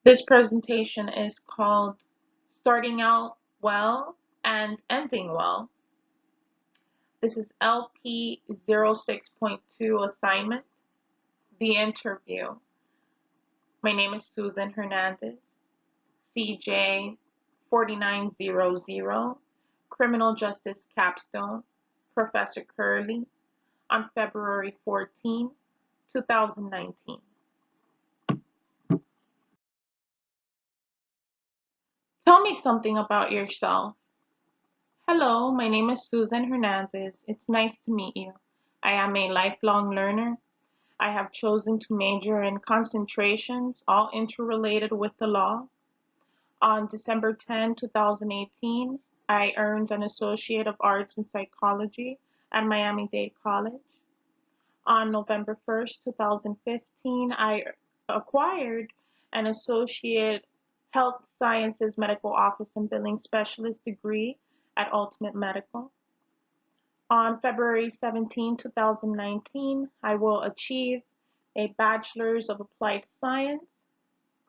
This presentation is called Starting Out Well and Ending Well. This is LP06.2 assignment, the interview. My name is Susan Hernandez, CJ 4900, Criminal Justice Capstone, Professor Curley, on February 14, 2019. Tell me something about yourself. Hello, my name is Susan Hernandez. It's nice to meet you. I am a lifelong learner. I have chosen to major in concentrations, all interrelated with the law. On December 10, 2018, I earned an Associate of Arts in Psychology at Miami-Dade College. On November 1st, 2015, I acquired an Associate Health Sciences Medical Office and Billing Specialist degree at Ultimate Medical. On February 17, 2019, I will achieve a Bachelor's of Applied Science,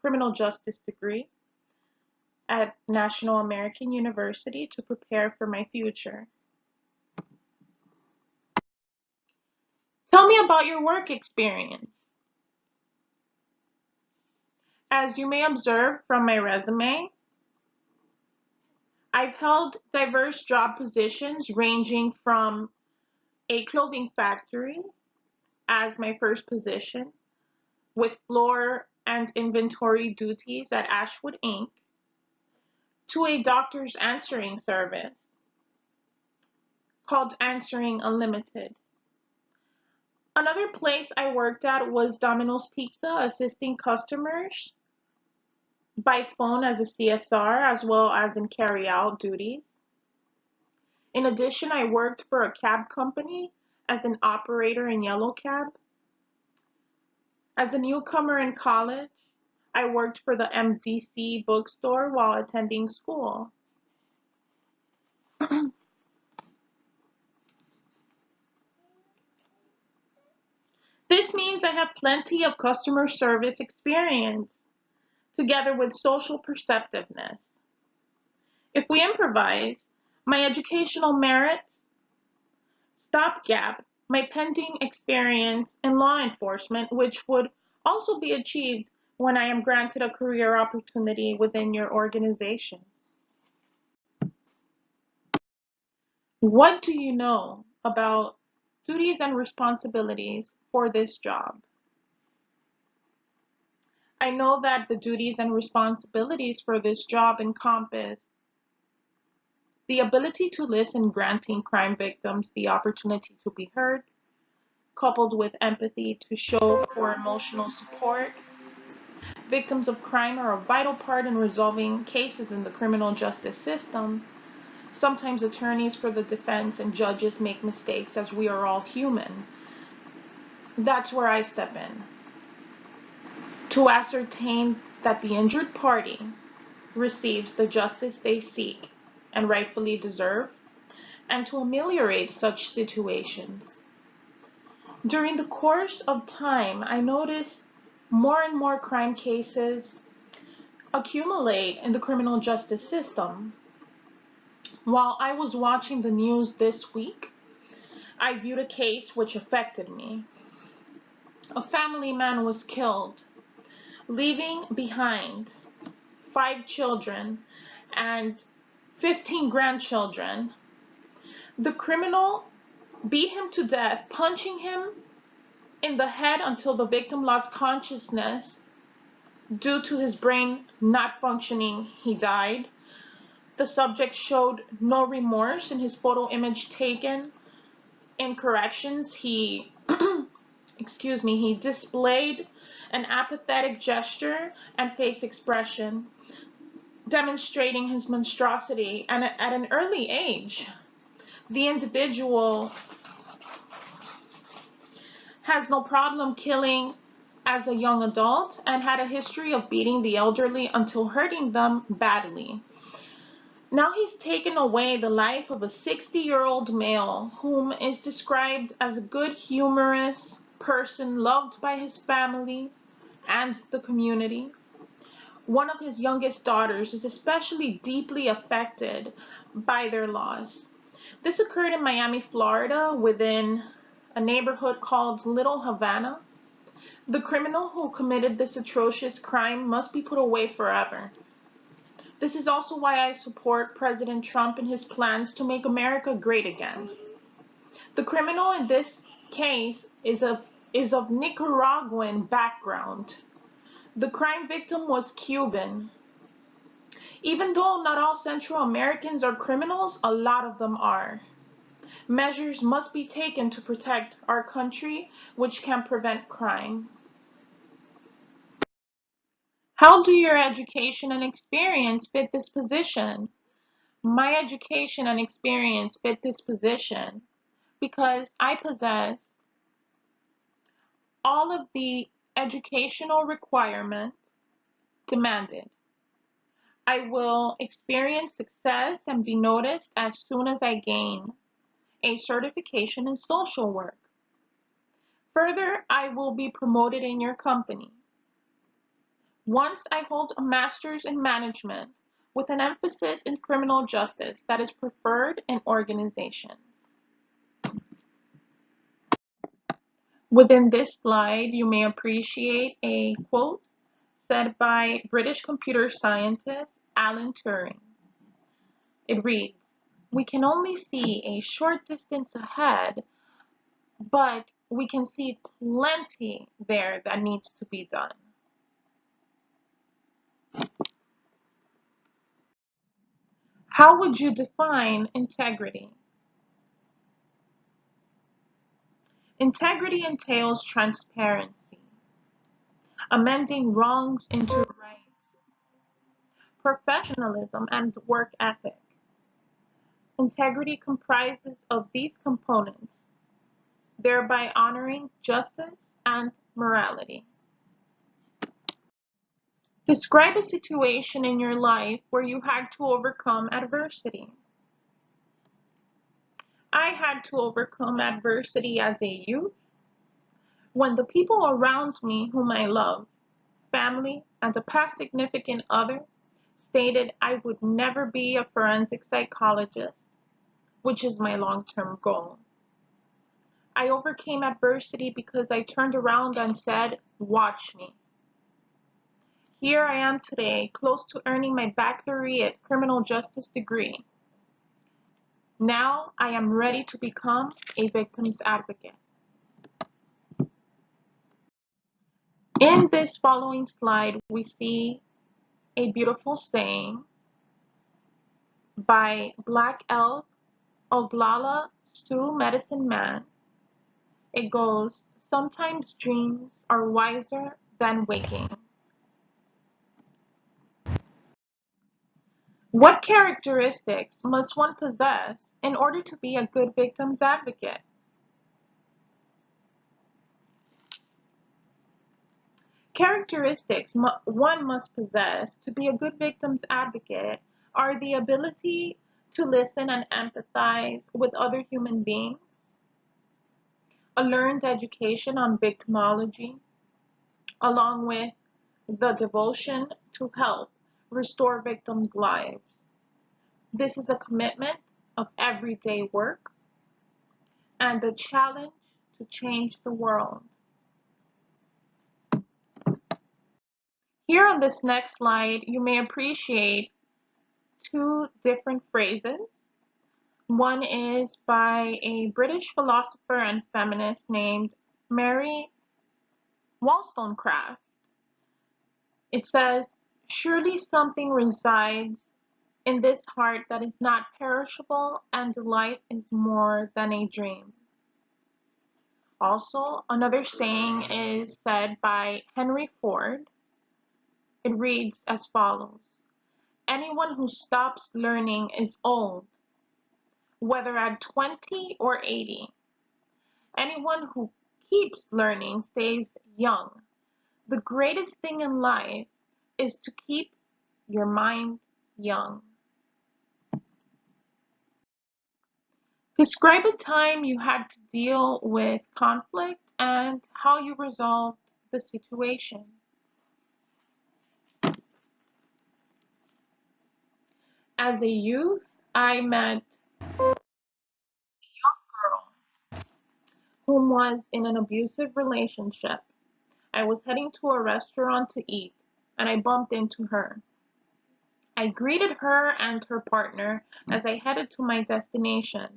Criminal Justice degree at National American University to prepare for my future. Tell me about your work experience. As you may observe from my resume, I've held diverse job positions ranging from a clothing factory as my first position, with floor and inventory duties at Ashwood Inc., to a doctor's answering service called Answering Unlimited. Another place I worked at was Domino's Pizza, assisting customers by phone as a CSR as well as in carry-out duties. In addition, I worked for a cab company as an operator in Yellow Cab. As a newcomer in college, I worked for the MDC bookstore while attending school. This means I have plenty of customer service experience, together with social perceptiveness. If we improvise, my educational merit, stopgap, my pending experience in law enforcement, which would also be achieved when I am granted a career opportunity within your organization. What do you know about duties and responsibilities for this job? I know that the duties and responsibilities for this job encompass the ability to listen, granting crime victims the opportunity to be heard, coupled with empathy to show for emotional support. Victims of crime are a vital part in resolving cases in the criminal justice system. Sometimes attorneys for the defense and judges make mistakes, as we are all human. That's where I step in, to ascertain that the injured party receives the justice they seek and rightfully deserve, and to ameliorate such situations. During the course of time, I noticed more and more crime cases accumulate in the criminal justice system. While I was watching the news this week, I viewed a case which affected me. A family man was killed, leaving behind 5 children and 15 grandchildren. The criminal beat him to death, punching him in the head until the victim lost consciousness. Due to his brain not functioning, he died. The subject showed no remorse in his photo image taken. In corrections, he he displayed an apathetic gesture and face expression, demonstrating his monstrosity. And at an early age, the individual has no problem killing as a young adult and had a history of beating the elderly until hurting them badly. Now he's taken away the life of a 60-year-old male whom is described as a good, humorous person loved by his family and the community. One of his youngest daughters is especially deeply affected by their loss. This occurred in Miami, Florida, within a neighborhood called Little Havana. The criminal who committed this atrocious crime must be put away forever. This is also why I support President Trump in his plans to make America great again. The criminal in this case is of Nicaraguan background. The crime victim was Cuban. Even though not all Central Americans are criminals, a lot of them are. Measures must be taken to protect our country, which can prevent crime. How do your education and experience fit this position? My education and experience fit this position because I possess all of the educational requirements demanded. I will experience success and be noticed as soon as I gain a certification in social work. Further, I will be promoted in your company. Once I hold a master's in management with an emphasis in criminal justice that is preferred in organizations. Within this slide, you may appreciate a quote said by British computer scientist Alan Turing. It reads, "We can only see a short distance ahead, but we can see plenty there that needs to be done." How would you define integrity? Integrity entails transparency, amending wrongs into rights, professionalism, and work ethic. Integrity comprises of these components, thereby honoring justice and morality. Describe a situation in your life where you had to overcome adversity. I had to overcome adversity as a youth when the people around me whom I love, family, and a past significant other, stated I would never be a forensic psychologist, which is my long-term goal. I overcame adversity because I turned around and said, "Watch me." Here I am today, close to earning my baccalaureate criminal justice degree. Now I am ready to become a victim's advocate. In this following slide, we see a beautiful saying by Black Elk Oglala Sioux Medicine Man. It goes, "Sometimes dreams are wiser than waking." What characteristics must one possess in order to be a good victim's advocate? Characteristics one must possess to be a good victim's advocate are the ability to listen and empathize with other human beings, a learned education on victimology, along with the devotion to help restore victims' lives. This is a commitment of everyday work and the challenge to change the world. Here on this next slide, you may appreciate two different phrases. One is by a British philosopher and feminist named Mary Wollstonecraft. It says, "Surely something resides in this heart that is not perishable, and life is more than a dream." Also, another saying is said by Henry Ford. It reads as follows: "Anyone who stops learning is old, whether at 20 or 80. Anyone who keeps learning stays young. The greatest thing in life is to keep your mind young." Describe a time you had to deal with conflict and how you resolved the situation. As a youth, I met a girl who was in an abusive relationship. I was heading to a restaurant to eat, and I bumped into her. I greeted her and her partner as I headed to my destination.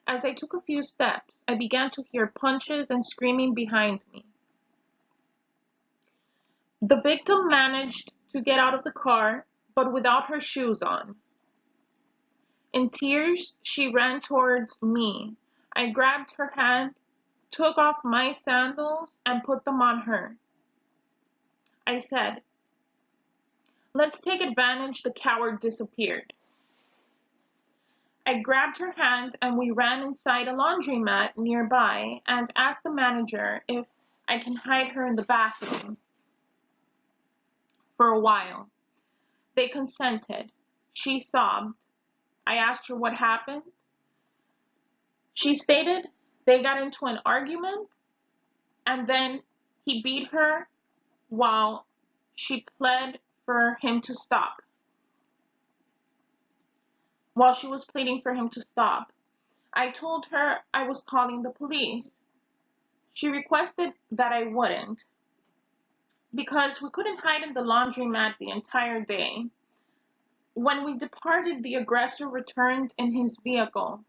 As I took a few steps, I began to hear punches and screaming behind me. The victim managed to get out of the car, but without her shoes on. In tears, she ran towards me. I grabbed her hand, took off my sandals, and put them on her. I said, "Let's take advantage the coward disappeared." I grabbed her hand and we ran inside a laundromat nearby and asked the manager if I can hide her in the bathroom for a while. They consented. She sobbed. I asked her what happened. She stated they got into an argument and then he beat her while she pled for him to stop. While she was pleading for him to stop, I told her I was calling the police. She requested that I wouldn't because we couldn't hide in the laundromat the entire day. When we departed, the aggressor returned in his vehicle.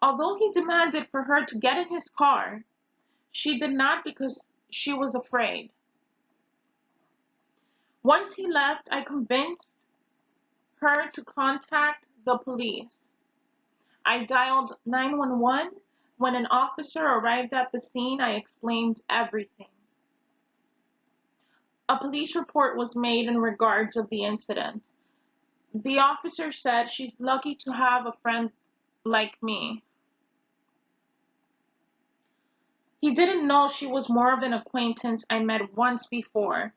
Although he demanded for her to get in his car, she did not because she was afraid. Once he left, I convinced her to contact the police. I dialed 911. When an officer arrived at the scene, I explained everything. A police report was made in regards of the incident. The officer said she's lucky to have a friend like me. He didn't know she was more of an acquaintance I met once before.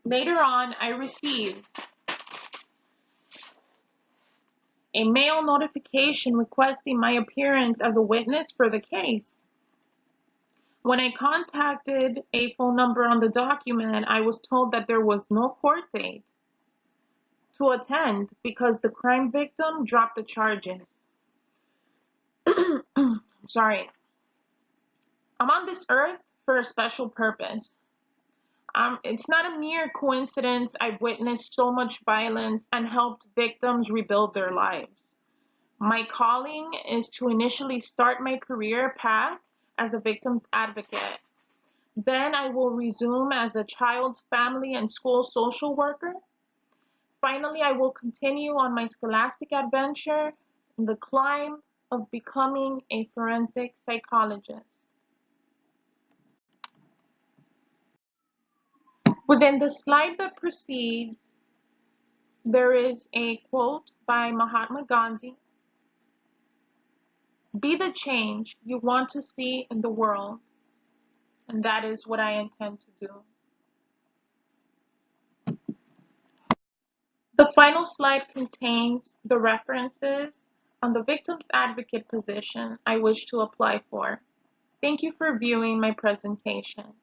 Later on, I received a mail notification requesting my appearance as a witness for the case. When I contacted a phone number on the document, I was told that there was no court date to attend because the crime victim dropped the charges. Sorry. I'm on this earth for a special purpose. It's not a mere coincidence I've witnessed so much violence and helped victims rebuild their lives. My calling is to initially start my career path as a victim's advocate. Then I will resume as a child, family, and school social worker. Finally, I will continue on my scholastic adventure in the climb of becoming a forensic psychologist. Within the slide that precedes, there is a quote by Mahatma Gandhi. Be the change you want to see in the world, and that is what I intend to do. The final slide contains the references on the victim's advocate position I wish to apply for. Thank you for viewing my presentation.